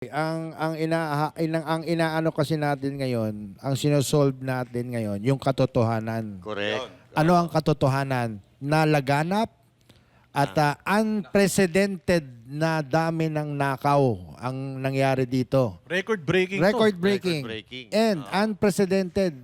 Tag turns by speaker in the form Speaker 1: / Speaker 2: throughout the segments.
Speaker 1: Ang inaano kasi natin ngayon, ang sinosolve natin ngayon, yung katotohanan.
Speaker 2: Correct.
Speaker 1: Ano ang katotohanan? Na laganap at unprecedented na dami ng nakaw ang nangyari dito.
Speaker 3: Record-breaking to.
Speaker 1: Record-breaking.
Speaker 2: Record-breaking.
Speaker 1: And unprecedented.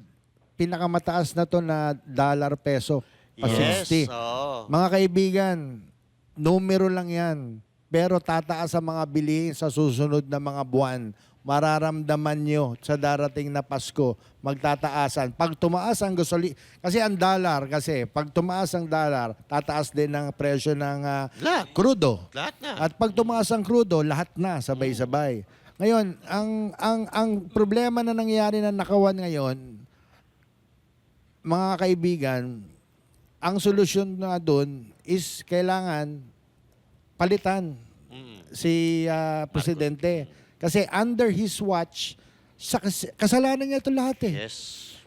Speaker 1: Pinakamataas na to na dollar-peso. Pa 60.
Speaker 2: Oo.
Speaker 1: Mga kaibigan, numero lang yan. Pero tataas ang mga bilihin sa susunod na mga buwan. Mararamdaman nyo sa darating na Pasko, magtataasan. Pag tumaas ang gasolina, kasi ang dollar, pag tumaas ang dollar, tataas din ang presyo ng
Speaker 2: Lahat.
Speaker 1: krudo.
Speaker 2: Lahat na.
Speaker 1: At pag tumaas ang krudo, lahat na, sabay-sabay. Ngayon, ang problema na nangyayari na nakawan ngayon, mga kaibigan, ang solusyon na doon is kailangan palitan si Presidente. Kasi under his watch, kasalanan niya ito lahat eh.
Speaker 2: Yes.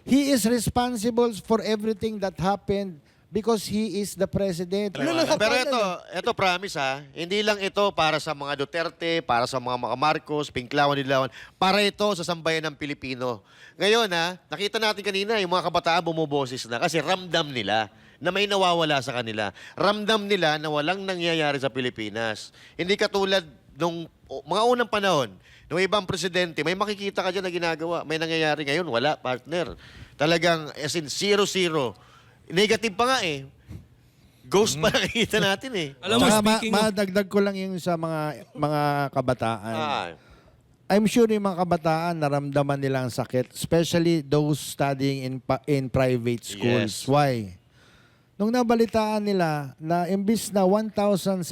Speaker 1: He is responsible for everything that happened because he is the President.
Speaker 2: Pero ito promise ha, hindi lang ito para sa mga Duterte, para sa mga Marcos, Pinklawan, Dilawan, para ito sa sambayan ng Pilipino. Ngayon ha, nakita natin kanina yung mga kabataan bumuboses na kasi ramdam nila na may nawawala sa kanila. Ramdam nila na walang nangyayari sa Pilipinas. Hindi katulad nung mga unang panahon, nung ibang presidente, may makikita ka dyan na ginagawa. May nangyayari ngayon, wala, partner. Talagang, as in, 0-0. Negative pa nga eh. Ghost pa nakikita natin eh.
Speaker 4: Alam mo,
Speaker 1: Tsaka
Speaker 4: speaking of...
Speaker 1: madagdag ko lang yung sa mga kabataan.
Speaker 2: Ah,
Speaker 1: I'm sure yung mga kabataan naramdaman nila ang sakit, especially those studying in private schools.
Speaker 2: Yes.
Speaker 1: Why? Nung nabalitaan nila na imbis na 1,700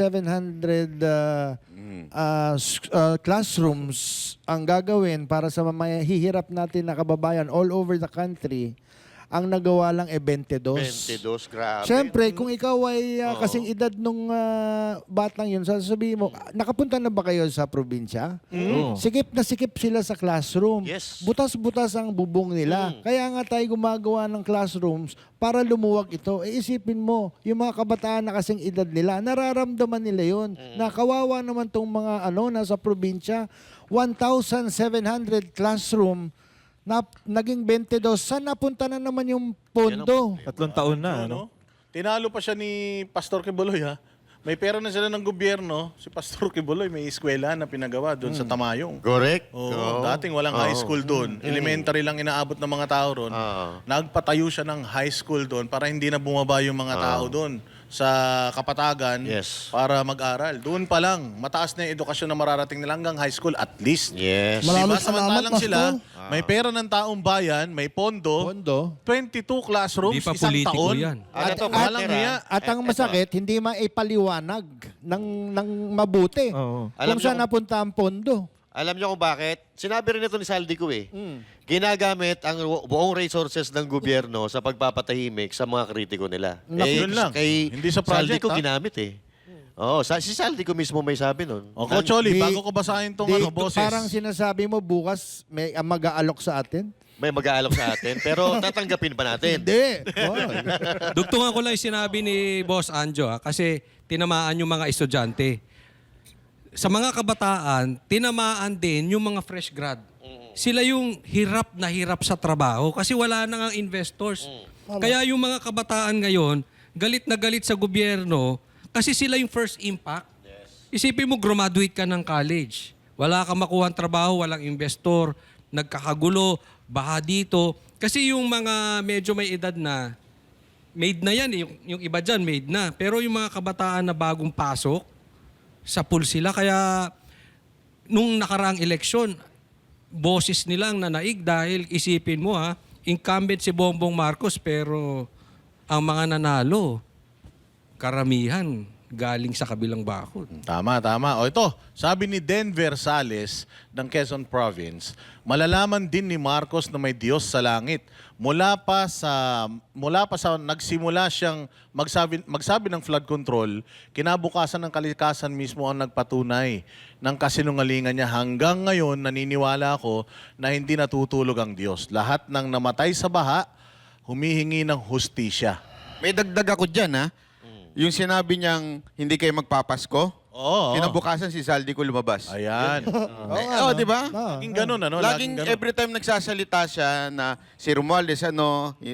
Speaker 1: classrooms ang gagawin para sa mahihirap natin na kababayan all over the country, ang nagawa lang 22.
Speaker 2: 22, grabe.
Speaker 1: Siyempre, kung ikaw ay kasing edad nung batang yun, sasabihin mo, nakapunta na ba kayo sa probinsya? Sikip na sikip sila sa classroom.
Speaker 2: Yes.
Speaker 1: Butas-butas ang bubong nila. Kaya nga tayo gumagawa ng classrooms para lumuwag ito. Isipin mo, yung mga kabataan na kasing edad nila, nararamdaman nila yun. Na kawawa naman tong mga nasa probinsya. 1,700 classroom na naging 22, saan napunta na naman yung pondo?
Speaker 3: 3 taon na, ano? Tinalo pa siya ni Pastor Kibuloy, ha? May pera na sila ng gobyerno. Si Pastor Kibuloy may eskwela na pinagawa doon sa Tamayong.
Speaker 2: Correct.
Speaker 3: Oo, dating walang high school doon. Elementary lang inaabot ng mga tao doon. Nagpatayo siya ng high school doon para hindi na bumaba yung mga tao doon sa Kapatagan
Speaker 2: Yes.
Speaker 3: para mag-aral. Doon pa lang, mataas na yung edukasyon na mararating nila hanggang high school at least.
Speaker 2: Yes.
Speaker 1: Maraming
Speaker 3: Diba? Samantalang
Speaker 1: salamat,
Speaker 3: sila,
Speaker 1: Pastor.
Speaker 3: may pera ng taong bayan, may pondo,
Speaker 1: Pondo.
Speaker 3: 22 classrooms,
Speaker 4: Hindi pa
Speaker 3: isang
Speaker 4: politiko
Speaker 3: taon.
Speaker 4: yan.
Speaker 2: Ano to,
Speaker 3: Walang
Speaker 2: partner,
Speaker 3: hiya.
Speaker 2: ah?
Speaker 1: At ang masakit, hindi maipaliwanag ng mabuti
Speaker 3: Oo.
Speaker 2: Alam
Speaker 1: kung
Speaker 2: niyo
Speaker 1: saan
Speaker 2: kung-
Speaker 1: napunta ang pondo.
Speaker 2: Alam niyo kung bakit? Sinabi rin ito ni Saldi ko eh. Ginagamit ang buong resources ng gobyerno sa pagpapatahimik sa mga kritiko nila.
Speaker 3: Yun lang.
Speaker 2: Kay
Speaker 3: Hindi sa project,
Speaker 2: Saldi ko
Speaker 3: ha?
Speaker 2: ginamit eh. Oo, si Saldi ko mismo may sabi nun.
Speaker 3: O, Coach Oli,
Speaker 1: Di-
Speaker 3: bago ko basahin tong boses.
Speaker 1: Parang sinasabi mo bukas may mag-aalok sa atin?
Speaker 2: May mag-aalok sa atin, pero tatanggapin pa natin.
Speaker 1: Hindi. Wow.
Speaker 4: Dugtungan ko lang yung sinabi ni Boss Anjo kasi tinamaan yung mga estudyante. Sa mga kabataan, tinamaan din yung mga fresh grad. Sila yung hirap na hirap sa trabaho kasi wala na nga investors. Kaya yung mga kabataan ngayon, galit na galit sa gobyerno kasi sila yung first impact. Isipin mo, graduate ka ng college. Wala kang makuha trabaho, walang investor, nagkakagulo, baha dito. Kasi yung mga medyo may edad na, made na yan, yung iba dyan made na. Pero yung mga kabataan na bagong pasok, sa pool sila. Kaya nung nakaraang eleksyon, boses nilang nanaig dahil isipin mo incumbent si Bongbong Marcos pero ang mga nanalo, karamihan galing sa kabilang bakod.
Speaker 3: Tama, tama. O ito, sabi ni Denver Sales ng Quezon Province, malalaman din ni Marcos na may Diyos sa langit. Mula pa sa nagsimula siyang magsabi ng flood control, kinabukasan ng kalikasan mismo ang nagpatunay ng kasinungalingan niya. Hanggang ngayon, naniniwala ako na hindi natutulog ang Diyos. Lahat ng namatay sa baha, humihingi ng hustisya.
Speaker 5: May dagdag ako dyan, ha? Yung sinabi niyang hindi kayo magpapasko,
Speaker 3: Oo.
Speaker 5: Kinabukasan si Zaldico lumabas.
Speaker 3: Ayan.
Speaker 5: Oo, di ba?
Speaker 3: Laging ganun, ano?
Speaker 5: Laging
Speaker 3: ganun.
Speaker 5: every time nagsasalita siya na si Romualdez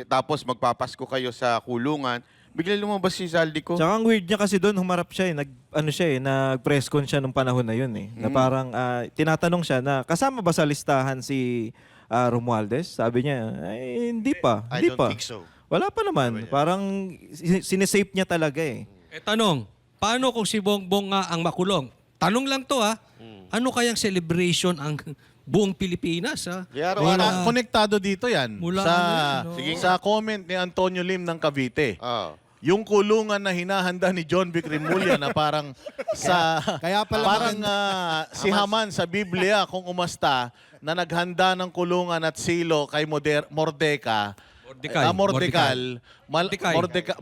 Speaker 5: tapos magpapasko kayo sa kulungan, bigla lumabas si Zaldico.
Speaker 6: Tsaka ang weird niya kasi doon, humarap siya nag-press con siya nung panahon na yun Na parang tinatanong siya na kasama ba sa listahan si Romualdez? Sabi niya, ay, hindi pa.
Speaker 2: I
Speaker 6: Hindi
Speaker 2: don't
Speaker 6: pa.
Speaker 2: think so.
Speaker 6: Wala pa naman. Parang sinesape niya talaga
Speaker 4: Tanong, paano kung si Bongbong nga ang makulong? Tanong lang to ano kayang celebration ang buong Pilipinas
Speaker 2: Di araw-araw.
Speaker 3: Konektado dito yan.
Speaker 4: Mula
Speaker 3: sa,
Speaker 4: ano
Speaker 2: Sige
Speaker 3: sa comment ni Antonio Lim ng Cavite.
Speaker 2: Oh.
Speaker 3: Yung kulungan na hinahanda ni John Vic Rimulya na parang sa
Speaker 1: Kaya pala
Speaker 3: parang si Haman sa Biblia kung umasta na naghanda ng kulungan at silo kay Mordecai.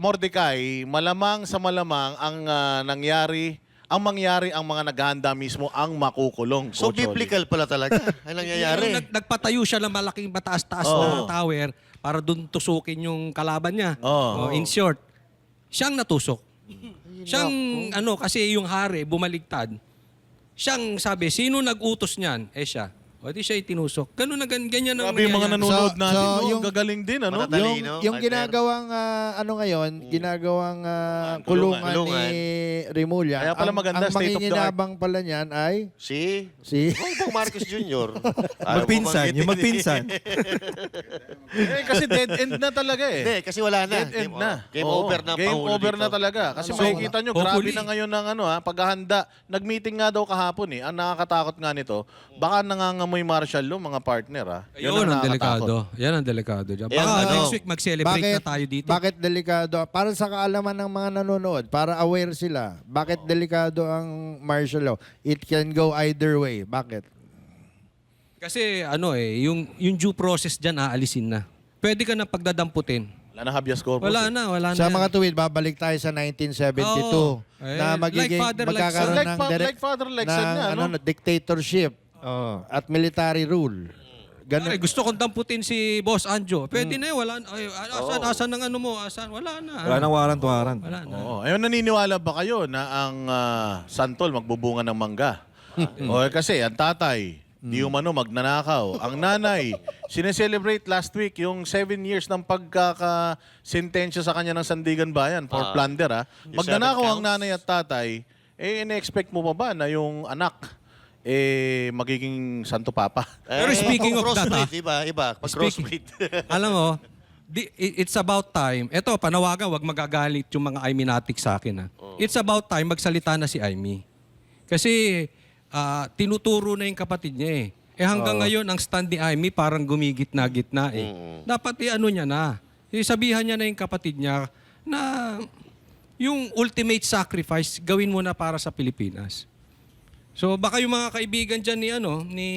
Speaker 3: Mordecai, malamang sa malamang ang mangyari ang mga naghahanda mismo ang makukulong.
Speaker 2: So
Speaker 3: Coach Oli.
Speaker 2: biblical pala talaga. Ang nangyayari.
Speaker 4: Nagpatayo siya ng malaking mataas-taas na tower para doon tusukin yung kalaban niya. In short, siyang natusok. Siyang kasi yung hari bumaligtad. Siyang sabi, sino nag-utos niyan? Siya. O di siya itinusok. Ganyan ang
Speaker 3: Grabe yung mga
Speaker 4: nangyayari.
Speaker 3: nanonood natin,
Speaker 1: so
Speaker 3: no?
Speaker 1: yung-
Speaker 3: Gagaling din, ano?
Speaker 2: Matatalino.
Speaker 1: Yung
Speaker 2: Partner.
Speaker 1: ginagawang kulungan
Speaker 2: Kulungan.
Speaker 1: ni Rimulya.
Speaker 3: Kaya pala maganda,
Speaker 1: ang
Speaker 3: state of the art.
Speaker 1: manginginabang pala niyan ay
Speaker 2: Si
Speaker 1: si
Speaker 2: Bongbong Marcos Jr.
Speaker 6: Magpinsan, yung magpinsan.
Speaker 3: Kasi dead end na talaga eh.
Speaker 2: Hindi, kasi wala na.
Speaker 3: Dead end na.
Speaker 2: Game
Speaker 3: Oo,
Speaker 2: over na ang
Speaker 3: Game
Speaker 2: pangulo
Speaker 3: over
Speaker 2: dito.
Speaker 3: na talaga. Kasi
Speaker 4: So,
Speaker 3: makikita nyo, grabe
Speaker 4: hopefully-
Speaker 3: na ngayon ng paghahanda. Nag-meeting nga daw kahapon eh. Ang nakakatakot nga nito, baka nangangamoy martial law, mga partner
Speaker 4: Ayun ang delikado. Yan ang delikado. Baka next week mag-celebrate na tayo dito.
Speaker 1: Bakit delikado? Para sa kaalaman ng mga nanonood, para aware sila. Bakit delikado ang martial law? It can go either way. Bakit?
Speaker 4: Kasi yung due process dyan aalisin na. Pwede ka na pagdadamputin.
Speaker 3: Wala na habeas corpus.
Speaker 4: Wala
Speaker 3: eh.
Speaker 4: na, wala na.
Speaker 1: Sa
Speaker 4: yan.
Speaker 1: mga tuwid, babalik tayo sa 1972
Speaker 4: Oo. Eh,
Speaker 1: na magiging
Speaker 4: like father, like
Speaker 1: magkakaroon
Speaker 3: son.
Speaker 1: ng
Speaker 3: Like father, like son
Speaker 1: ng,
Speaker 3: nga, no?
Speaker 1: dictatorship at military rule.
Speaker 4: Pare,
Speaker 1: Ganun.
Speaker 4: gusto kong damputin si Boss Anjo. Pwede na yun. Wala na. Asan ang ano mo? Asan? Wala na.
Speaker 6: Wala nang warrant.
Speaker 4: Wala na.
Speaker 3: Oo. Ayun, naniniwala ba kayo na ang santol magbubunga ng mangga? O kasi ang tatay, di umano magnanakaw. Ang nanay, sineselebrate last week yung 7 years ng pagkakasentensya sa kanya ng Sandigan Bayan for plunder.
Speaker 2: Yung
Speaker 3: Magnanakaw
Speaker 2: 7
Speaker 3: ang nanay at tatay, ine-expect mo pa ba na yung anak magiging santo papa?
Speaker 4: Pero speaking of that,
Speaker 2: crossbreed, iba. Pag crossbreed.
Speaker 4: Alam mo, it's about time. Ito, panawagan, wag magagalit yung mga Iminatic sa akin. It's about time magsalita na si Aimee. Kasi tinuturo na yung kapatid niya hanggang ngayon, ang stand ni Aimee parang gumigit-na-gitna Dapat niya na. Sabihan niya na yung kapatid niya na yung ultimate sacrifice, gawin mo na para sa Pilipinas. So baka yung mga kaibigan dyan ni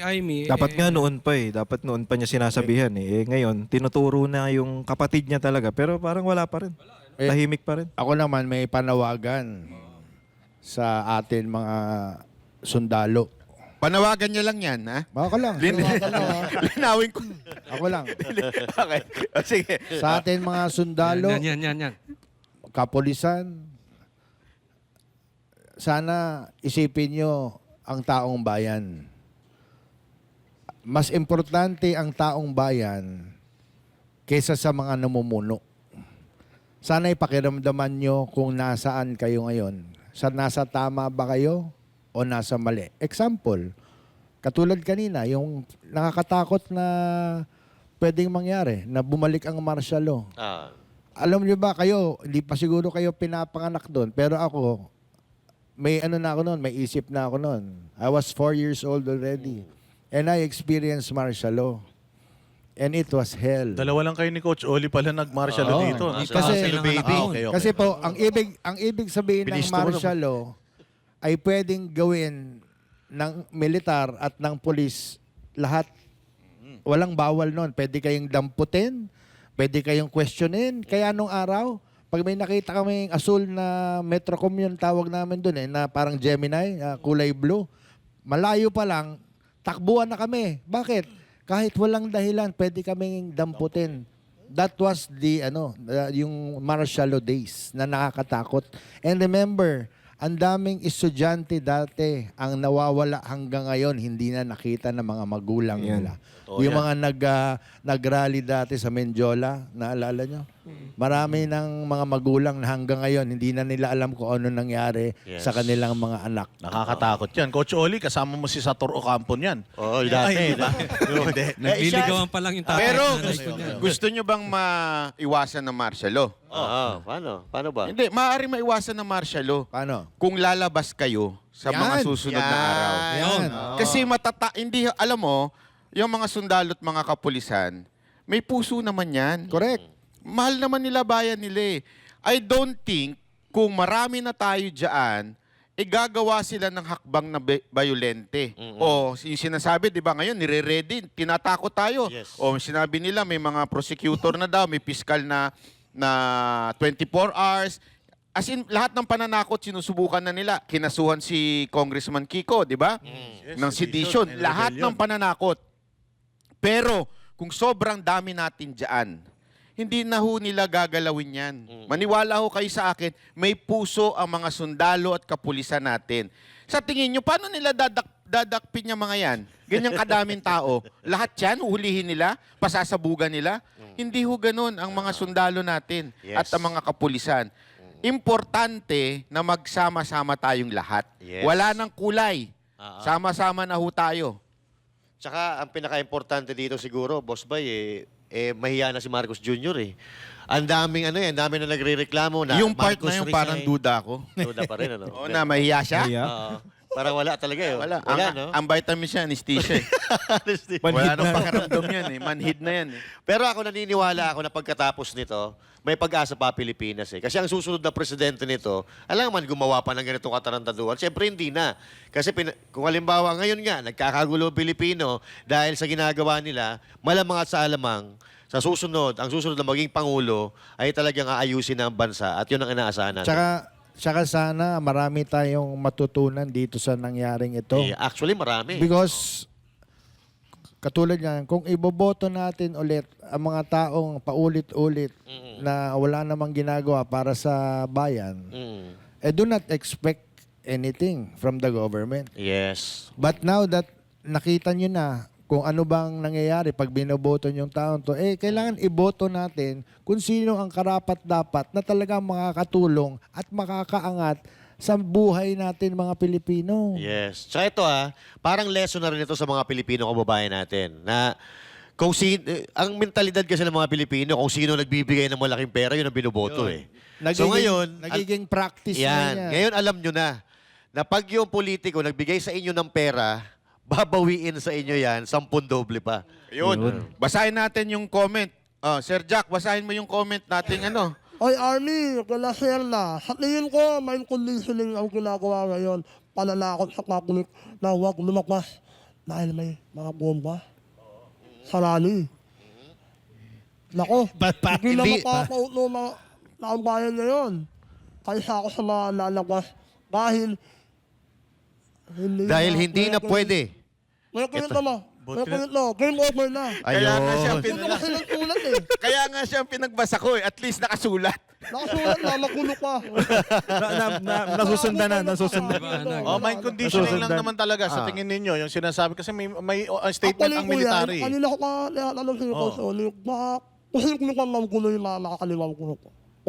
Speaker 4: Aimee.
Speaker 6: Dapat nga noon pa Dapat noon pa niya sinasabihan ngayon, tinuturo na yung kapatid niya talaga. Pero parang wala pa rin. Tahimik pa rin.
Speaker 1: Ako naman may panawagan sa atin mga sundalo.
Speaker 5: Panawagan niya lang yan, ha?
Speaker 1: Ako lang.
Speaker 5: Linawin ko.
Speaker 1: Ako lang.
Speaker 5: Okay. Sige.
Speaker 1: Sa atin mga sundalo,
Speaker 4: Yan.
Speaker 1: kapulisan, sana isipin nyo ang taong bayan. Mas importante ang taong bayan kaysa sa mga namumuno. Sana ipakiramdaman nyo kung nasaan kayo ngayon. Nasa tama ba kayo o nasa mali? Example, katulad kanina, yung nakakatakot na pwedeng mangyari, na bumalik ang martial law. Alam niyo ba kayo, hindi pa siguro kayo pinapanganak doon, pero ako, may may isip na ako noon. I was 4 years old already. And I experienced martial law. And it was hell.
Speaker 3: Dalawa lang kayo ni Coach Oli pala nag-martial law dito.
Speaker 1: Kasi- Kasi po, ang ibig sabihin ng
Speaker 2: Ministro mo
Speaker 1: martial law ay pwedeng gawin ng militar at ng pulis lahat. Walang bawal noon. Pwede kayong damputin, pwede kayong questionin. Kaya nung araw, pag may nakita kaming asul na Metrocom yun, tawag namin doon na parang Gemini, kulay blue, malayo pa lang, takbuhan na kami. Bakit? Kahit walang dahilan, pwede kaming damputin. That was yung martial law days na nakakatakot. And remember, ang daming estudyante dati ang nawawala hanggang ngayon, hindi na nakita ng mga magulang
Speaker 6: Yan.
Speaker 1: nila. Yung mga nag-rally dati sa Menjola, naalala nyo? Marami ng mga magulang na hanggang ngayon, hindi na nila alam kung ano nangyari
Speaker 2: Yes.
Speaker 1: sa kanilang mga anak.
Speaker 3: Nakakatakot yan. Coach Oli, kasama mo si Sator Ocampo niyan.
Speaker 2: Oo, dati.
Speaker 3: Hindi.
Speaker 4: Nagliligawan pa lang yung tatay
Speaker 5: Pero
Speaker 4: at nanay ko niyan.
Speaker 5: gusto nyo bang maiwasan ng martial law?
Speaker 2: Oo, paano? Paano ba?
Speaker 5: Hindi, maaari maiwasan ng martial law
Speaker 1: Paano?
Speaker 5: kung lalabas kayo sa mga
Speaker 1: Yan.
Speaker 5: susunod na
Speaker 2: Yan.
Speaker 5: araw.
Speaker 1: Yan.
Speaker 5: Kasi hindi, alam mo, yung mga sundalo at mga kapulisan, may puso naman yan.
Speaker 1: Correct.
Speaker 5: Mahal naman nila bayan nila eh. I don't think kung marami na tayo dyan, gagawa sila ng hakbang na bayolente. O yung sinasabi, di ba ngayon, nire-ready, tinatakot tayo.
Speaker 2: Yes.
Speaker 5: O sinabi nila, may mga prosecutor na daw, may piskal na 24 hours. As in, lahat ng pananakot sinusubukan na nila. Kinasuhan si Congressman Kiko, di ba? Ng sedition.
Speaker 3: and
Speaker 5: Lahat
Speaker 3: rebellion.
Speaker 5: ng pananakot. Pero kung sobrang dami natin dyan, hindi na ho nila gagalawin yan. Maniwala ho kayo sa akin, may puso ang mga sundalo at kapulisan natin. Sa tingin nyo, paano nila dadakpin yung mga yan? Ganyang kadaming tao. Lahat yan, uhulihin nila, pasasabugan nila. Hindi ho ganun ang mga sundalo natin
Speaker 2: Yes.
Speaker 5: at ang mga kapulisan. Importante na magsama-sama tayong lahat.
Speaker 2: Yes.
Speaker 5: Wala nang kulay.
Speaker 2: Ah, ah.
Speaker 5: Sama-sama na ho tayo.
Speaker 2: Tsaka ang pinaka-importante dito siguro, Boss Bay, mahiya na si Marcos Jr. eh. Ang daming ang daming na nagrereklamo na
Speaker 5: Yung part
Speaker 2: Marcos
Speaker 5: na yung
Speaker 2: resign.
Speaker 5: parang duda ko.
Speaker 2: Duda pa rin, ano?
Speaker 5: Oo na, mahiya siya?
Speaker 6: Mahiya?
Speaker 2: Oo. Parang wala talaga eh.
Speaker 5: Wala.
Speaker 2: Wala,
Speaker 5: ang,
Speaker 2: no?
Speaker 5: ang vitamin siya, anesthesia eh. Wala nang pakiramdam yan eh. Manhid na yan eh.
Speaker 2: Pero ako naniniwala ako na pagkatapos nito, may pag-asa pa Pilipinas eh. Kasi ang susunod na presidente nito, alam man gumawa pa ng ganitong katarantaduhan. Siyempre hindi na. Kasi kung halimbawa ngayon nga, nagkakagulo ang Pilipino dahil sa ginagawa nila, malamang at sa alamang, sa susunod, ang susunod na maging Pangulo ay talagang aayusin ang bansa at yun ang inaasahan natin.
Speaker 1: Tsaka sana marami tayong matutunan dito sa nangyaring ito.
Speaker 2: Actually, marami.
Speaker 1: Because katulad yan, kung iboboto natin ulit ang mga taong paulit-ulit na wala namang ginagawa para sa bayan, do not expect anything from the government.
Speaker 2: Yes.
Speaker 1: But now that nakita nyo na kung ano bang nangyayari pag binoboto yung taong to, kailangan iboto natin kung sino ang karapat-dapat na talagang makakatulong at makakaangat sa buhay natin mga Pilipino.
Speaker 2: Yes. Tsaka ito parang lesson na rin ito sa mga Pilipino kababayan natin na kung ang mentalidad kasi ng mga Pilipino, kung sino nagbibigay ng malaking pera, yun ang binoboto eh. So ngayon,
Speaker 1: nagiging practice na
Speaker 2: yan.
Speaker 1: yan.
Speaker 2: Ngayon alam nyo na pag yung politiko nagbigay sa inyo ng pera, babawiin sa inyo yan, 10 doble pa.
Speaker 5: Yun. Basahin natin yung comment. Sir Jack, basahin mo yung comment nating ano.
Speaker 7: Oy, Army, kala Sir na. Sa tingin ko, may conditioning ang ginagawa ngayon. Pananakot sa Catholic na huwag lumakas dahil may mga bomba sa rally. Nako, hindi na mapapauto mga naambayan ngayon. Kaysa ako sa mga lalabas dahil
Speaker 2: Hindi na pwede.
Speaker 7: May kulit na mo. May kulit na. Game over na.
Speaker 5: Kaya nga siya
Speaker 7: Puno kasi ng sulat eh.
Speaker 5: Kaya nga siya pinagbasa ko eh. At least nakasulat.
Speaker 7: Nakasulat na, magulo pa.
Speaker 6: Nasusundan na, nasusundan.
Speaker 3: Oh, may conditioning lang
Speaker 6: Nasusundan.
Speaker 3: naman talaga sa tingin ninyo. Yung sinasabi, kasi may statement
Speaker 7: Actually,
Speaker 3: ang military.
Speaker 7: Kuya, kanina ko pa alam sa'yo ko sa ulit. Kasi kung ko magulo yung nakakaliwang ko.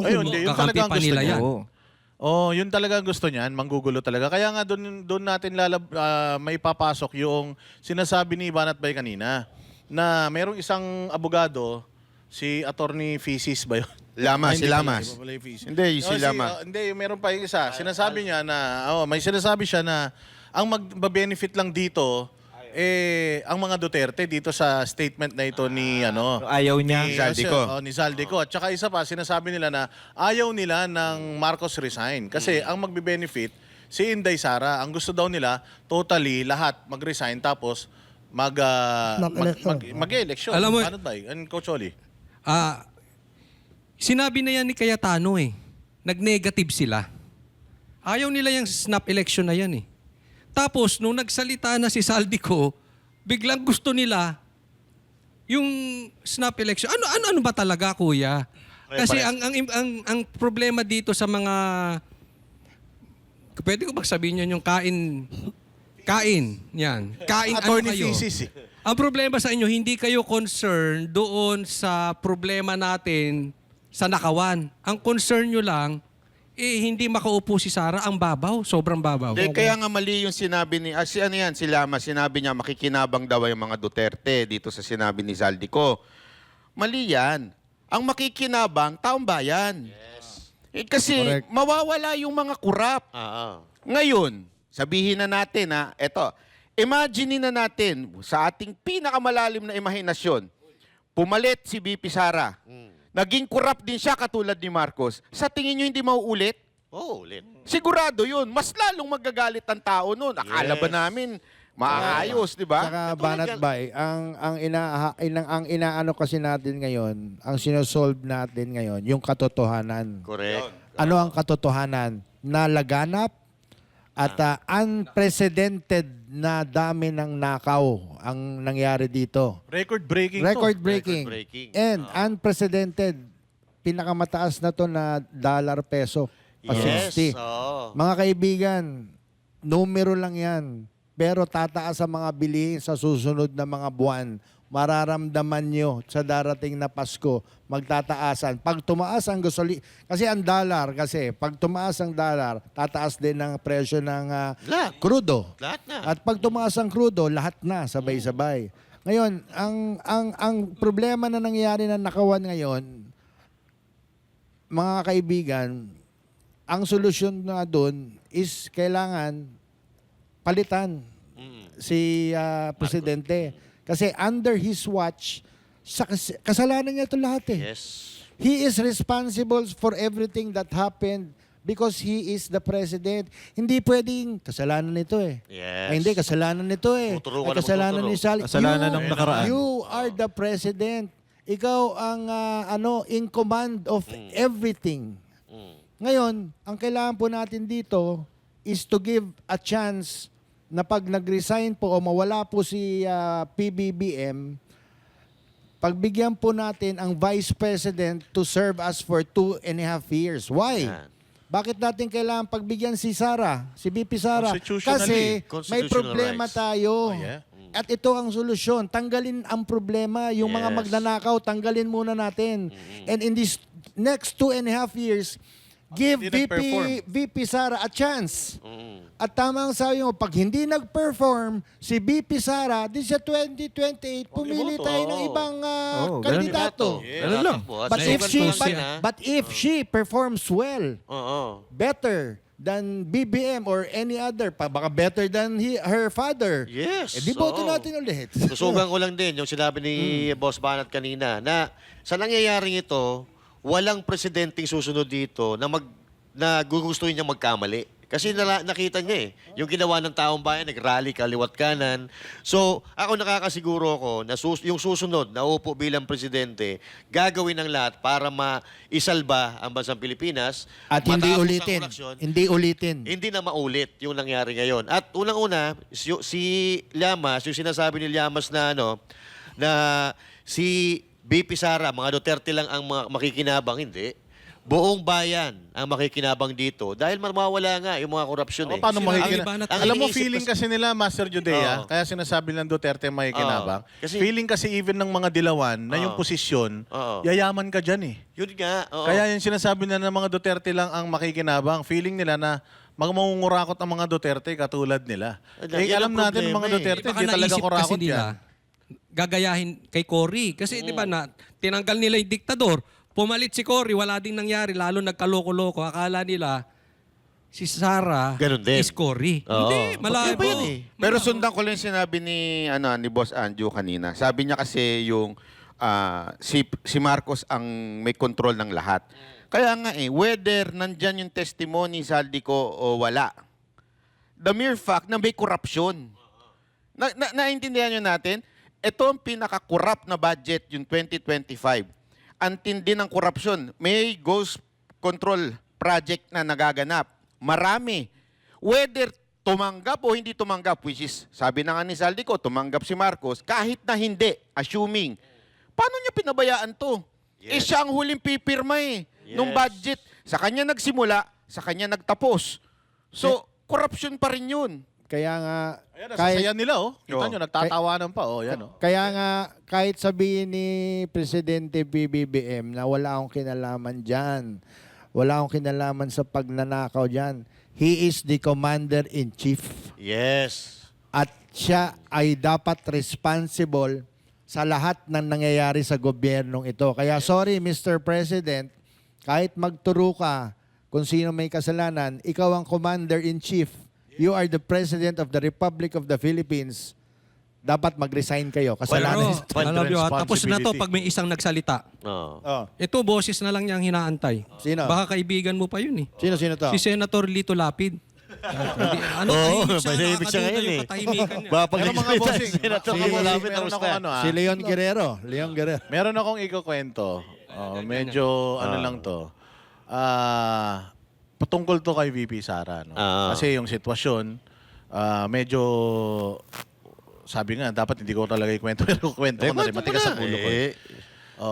Speaker 3: Ayun, hindi. Yun
Speaker 4: Kakampi
Speaker 3: talaga ang
Speaker 4: pa
Speaker 3: gusto
Speaker 4: nila
Speaker 3: niya.
Speaker 4: yan.
Speaker 6: Oo.
Speaker 3: Oh, yun talaga ang gusto niyan, manggugulo talaga. Kaya nga doon natin may papasok yung sinasabi ni Banat Bay kanina na merong isang abogado, si Attorney Fisis ba yun?
Speaker 5: Lamas,
Speaker 3: Ay,
Speaker 5: si
Speaker 3: hindi
Speaker 5: Lamas.
Speaker 3: pala, iba pala yung Fisis.
Speaker 5: Hindi, si Lamas.
Speaker 3: Hindi, meron pa yung isa. Sinasabi niya na, may sinasabi siya na ang magbe-benefit lang dito, ang mga Duterte dito sa statement na ito ni
Speaker 6: Ayaw niya.
Speaker 5: Ni Zaldico.
Speaker 3: Ni Zaldico. At saka isa pa, sinasabi nila na ayaw nila ng Marcos resign. Kasi ang magbe-benefit, si Inday Sara, ang gusto daw nila, totally lahat mag-resign tapos mag-election.
Speaker 4: Alam mo,
Speaker 3: Ano ba? Coach Oli?
Speaker 4: Sinabi na yan ni Cayetano eh. Nag-negative sila. Ayaw nila yung snap election na yan eh. Tapos, nung nagsalita na si Zaldico, biglang gusto nila yung snap election. Ano ba talaga, kuya? Kasi ang problema dito sa mga Pwede ko bang sabihin yun yung kain? Yan. Kain ano
Speaker 3: Attorney
Speaker 4: kayo?
Speaker 3: Thesis eh.
Speaker 4: Ang problema sa inyo, hindi kayo concerned doon sa problema natin sa nakawan. Ang concern nyo lang, hindi makaupo si Sara, ang babaw, sobrang babaw.
Speaker 5: Kaya nga mali yung sinabi ni, si Llamas, sinabi niya makikinabang daw yung mga Duterte dito sa sinabi ni Zaldico. Mali yan. Ang makikinabang, taong bayan. Kasi
Speaker 1: Correct.
Speaker 5: mawawala yung mga kurap. Ngayon, sabihin na natin imagine na natin sa ating pinakamalalim na imahinasyon, pumalit si BP Sara. Naging kurap din siya katulad ni Marcos. Sa tingin nyo hindi mauulit?
Speaker 2: Ulit.
Speaker 5: Sigurado yun. Mas lalong magagalit ang tao noon. Akala ba
Speaker 2: Yes.
Speaker 5: namin maayos, di ba?
Speaker 1: Saka Banat Bay, ang inaano kasi natin ngayon, ang sinosolve natin ngayon, yung katotohanan.
Speaker 2: Correct.
Speaker 1: Ano ang katotohanan? Na laganap at unprecedented na dami ng nakaw ang nangyari dito.
Speaker 3: Record-breaking
Speaker 1: Record-breaking.
Speaker 2: Record-breaking.
Speaker 1: And unprecedented. Pinakamataas na to na dollar-peso. Pa
Speaker 2: Yes.
Speaker 1: 60.
Speaker 2: Oo.
Speaker 1: Mga kaibigan, numero lang yan. Pero tataas ang mga bilihin sa susunod na mga buwan. Mararamdaman nyo sa darating na Pasko, magtataasan. Pag tumaas ang kasi ang dollar, pag tumaas ang dollar, tataas din ang presyo ng
Speaker 2: Lahat.
Speaker 1: krudo.
Speaker 2: Lahat na.
Speaker 1: At pag tumaas ang krudo, lahat na sabay-sabay. Ngayon, ang problema na nangyayari na nakawan ngayon, mga kaibigan, ang solusyon na doon is kailangan palitan si Presidente. Kasi under his watch, kasalanan niya ito lahat eh.
Speaker 2: Yes.
Speaker 1: He is responsible for everything that happened because he is the president. Hindi pwedeng kasalanan nito eh.
Speaker 2: Yes.
Speaker 1: Ay, hindi, kasalanan nito eh.
Speaker 2: Tuturo
Speaker 1: Ay,
Speaker 2: ka na
Speaker 1: kasalanan
Speaker 2: magtuturo.
Speaker 1: ni Sal.
Speaker 6: Kasalanan ng nakaraan.
Speaker 1: You are the president. Ikaw ang in command of everything. Ngayon, ang kailangan po natin dito is to give a chance na pag nag-resign po o mawala po si PBBM, pagbigyan po natin ang Vice President to serve us for 2.5 years. Why?
Speaker 2: Yan.
Speaker 1: Bakit natin kailangan pagbigyan si Sara, si BP Sara?
Speaker 3: Constitutionally.
Speaker 1: Kasi may
Speaker 2: Constitutional
Speaker 1: problema
Speaker 2: rights.
Speaker 1: tayo.
Speaker 3: Oh, yeah.
Speaker 1: At ito ang solusyon. Tanggalin ang problema. Yung mga
Speaker 2: Yes.
Speaker 1: magnanakaw, tanggalin muna natin. And in these next 2.5 years, give
Speaker 3: Hindi nag-perform.
Speaker 1: VP Sara a chance. At tama ang sabi mo, pag hindi nag-perform si BP Sara, di sa 2028, pumili
Speaker 2: iboto.
Speaker 1: tayo ng ibang
Speaker 6: ganun.
Speaker 1: kandidato.
Speaker 6: Ganun lang.
Speaker 1: But if she performs well,
Speaker 2: Oo.
Speaker 1: better than BBM or any other, baka better than her father.
Speaker 2: Yes.
Speaker 1: Eh, di boto
Speaker 2: oo.
Speaker 1: natin ulit.
Speaker 2: Susugan ko lang din yung sinabi ni Boss Banat kanina na sa nangyayaring ito, walang presidenteng susunod dito na gugustuhin niya magkamali. Kasi nakita niya yung ginawa ng taong bayan, nag-rally kaliwat kanan. So, ako nakakasiguro ko na yung susunod na upo bilang presidente, gagawin ng lahat para maisalba ang bansang Pilipinas.
Speaker 1: At hindi
Speaker 2: matapos ang
Speaker 1: ulitin.
Speaker 2: korupsyon,
Speaker 1: Hindi ulitin.
Speaker 2: hindi na maulit yung nangyari ngayon. At unang-una, si Llamas, yung sinasabi ni Llamas na na si BP Sara, mga Duterte lang ang makikinabang, hindi. Buong bayan ang makikinabang dito dahil mawawala nga yung mga korupsyon eh.
Speaker 3: Paano
Speaker 4: Sila-
Speaker 3: makikina?
Speaker 4: ang
Speaker 3: Alam mo,
Speaker 2: iniisip
Speaker 3: feeling
Speaker 2: kasi-
Speaker 3: kasi nila, Master Judea,
Speaker 2: Oo.
Speaker 3: kaya sinasabi ng Duterte makikinabang.
Speaker 2: Kasi-
Speaker 3: Feeling kasi even ng mga dilawan na yung
Speaker 2: Oo.
Speaker 3: posisyon,
Speaker 2: Oo.
Speaker 3: yayaman ka dyan eh.
Speaker 2: Yun nga. Oo.
Speaker 3: Kaya yung sinasabi na ng mga Duterte lang ang makikinabang, feeling nila na mangungurakot ang mga Duterte katulad nila.
Speaker 2: Yan
Speaker 3: Eh, alam
Speaker 2: ang
Speaker 3: natin
Speaker 2: problema
Speaker 3: mga
Speaker 2: eh.
Speaker 3: Duterte,
Speaker 4: Baka
Speaker 3: hindi talaga
Speaker 4: naisip kasi
Speaker 3: kurakot
Speaker 4: nila,
Speaker 3: yan.
Speaker 4: gagayahin kay Cory. Kasi di ba na tinanggal nila yung diktador, pumalit si Cory, wala ding nangyari, lalo nagkaloko-loko. Akala nila si Sara
Speaker 2: Ganun din.
Speaker 4: is Cory.
Speaker 2: Oo.
Speaker 4: Hindi, malabo.
Speaker 2: Iba yan eh.
Speaker 5: Pero sundan ko lang yung sinabi ni Boss Anjo kanina. Sabi niya kasi yung si Marcos ang may control ng lahat. Kaya nga whether nandyan yung testimony Zaldico o wala, the mere fact na may corruption. Naintindihan nyo natin? Ito ang pinaka-corrupt na budget, yung 2025. Ang tindi ng korupsyon. May ghost control project na nagaganap. Marami. Whether tumanggap o hindi tumanggap, which is, sabi na nga ni Zaldico, tumanggap si Marcos, kahit na hindi, assuming, paano niya pinabayaan to? Eh
Speaker 2: Yes.
Speaker 5: siya ang huling pipirma nung
Speaker 2: Yes.
Speaker 5: budget. Sa kanya nagsimula, sa kanya nagtapos. So, corruption pa rin yun.
Speaker 1: Kaya nga,
Speaker 3: Ayan,
Speaker 1: kahit,
Speaker 3: nasasayan nila, oh. Kita
Speaker 5: Oo.
Speaker 3: nyo, nagtatawanan pa, oh. Yan, oh.
Speaker 1: kaya nga, kahit sabihin ni Presidente PBBM na wala akong kinalaman dyan, wala akong kinalaman sa pagnanakaw dyan, he is the Commander-in-Chief.
Speaker 2: Yes.
Speaker 1: At siya ay dapat responsible sa lahat ng nangyayari sa gobyernong ito. Kaya sorry, Mr. President, kahit magturo ka kung sino may kasalanan, ikaw ang Commander-in-Chief. You are the President of the Republic of the Philippines. Dapat mag-resign kayo. Kasalanan.
Speaker 4: Pero, alam nyo, tapos na to
Speaker 3: responsibility.
Speaker 4: pag may isang nagsalita.
Speaker 2: Oo.
Speaker 1: Oh,
Speaker 4: Ito, boses na lang niyang hinaantay.
Speaker 1: Sino?
Speaker 4: Baka kaibigan mo pa yun eh.
Speaker 1: Sino to?
Speaker 4: Si Senator Lito Lapid. Ano, tahimik siya,
Speaker 2: tahimik siya
Speaker 4: nakakaduda
Speaker 2: ngayon
Speaker 4: yung
Speaker 2: eh.
Speaker 4: katahimikan niya.
Speaker 2: Pag
Speaker 3: Pero mga bossing,
Speaker 2: Senator
Speaker 3: mga bossing,
Speaker 2: Malapit,
Speaker 3: meron
Speaker 2: tapos
Speaker 3: akong
Speaker 2: na.
Speaker 3: ano, ah.
Speaker 1: Si Leon Guerrero. Leon Guerrero.
Speaker 3: Meron akong ikukwento. Oh, medyo ano lang to. Patungkol to kay VP Sara. No? Kasi yung sitwasyon, medyo sabi nga, dapat hindi ko talaga ikwento. Pero kwento ko na rin. Matigas sa ulo ko.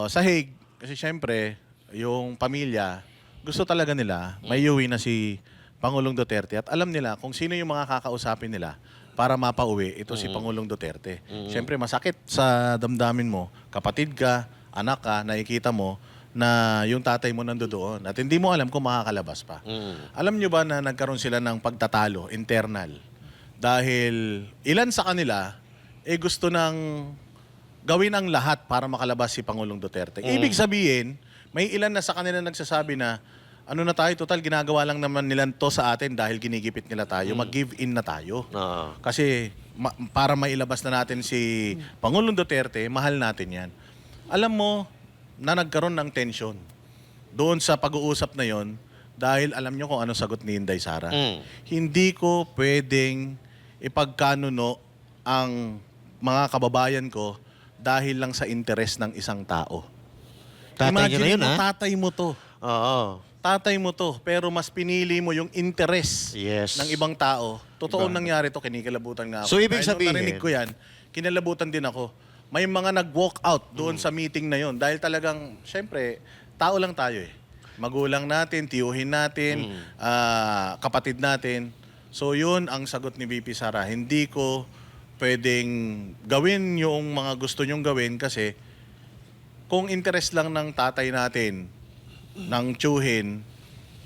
Speaker 3: Sa Hague, kasi syempre, yung pamilya, gusto talaga nila, may uwi na si Pangulong Duterte at alam nila kung sino yung mga kakausapin nila para mapauwi ito si Pangulong Duterte. Syempre, masakit sa damdamin mo, kapatid ka, anak ka, nakikita mo na yung tatay mo nandoon at hindi mo alam kung makakalabas pa. Alam nyo ba na nagkaroon sila ng pagtatalo internal dahil ilan sa kanila gusto nang gawin ang lahat para makalabas si Pangulong Duterte. Ibig sabihin, may ilan na sa kanila nagsasabi na ano na tayo, total ginagawa lang naman nila to sa atin dahil ginigipit nila tayo, mag-give in na tayo. Kasi para mailabas na natin si Pangulong Duterte, mahal natin yan. Alam mo na nagkaroon ng tension doon sa pag-uusap na yon dahil alam nyo kung ano sagot ni Inday Sara. Hindi ko pwedeng ipagkanuno ang mga kababayan ko dahil lang sa interes ng isang tao.
Speaker 2: Tatay niya na yun,
Speaker 3: mo,
Speaker 2: ha?
Speaker 3: tatay mo to.
Speaker 2: Oo.
Speaker 3: Tatay mo to, pero mas pinili mo yung interes
Speaker 2: Yes.
Speaker 3: ng ibang tao. Totoo nangyari to, kinikilabutan nga ako.
Speaker 2: So, ibig
Speaker 3: Dahil nung
Speaker 2: sabihin-
Speaker 3: narinig ko yan, kinalabutan din ako. May mga nag-walk out doon sa meeting na yon dahil talagang, syempre, tao lang tayo eh. Magulang natin, tiyuhin natin, kapatid natin. So yun ang sagot ni VP Sara. Hindi ko pwedeng gawin yung mga gusto nyong gawin kasi kung interest lang ng tatay natin, ng tiyuhin,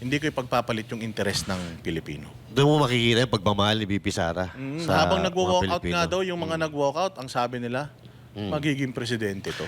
Speaker 3: hindi ko ipagpapalit yung interest ng Pilipino.
Speaker 2: Doon mo makikita yung pagmamahal ni BP Sara. sa
Speaker 3: Habang
Speaker 2: mga
Speaker 3: nagwo-walk out
Speaker 2: Pilipino.
Speaker 3: nga daw, yung mga nag-walk out, ang sabi nila, magiging presidente to.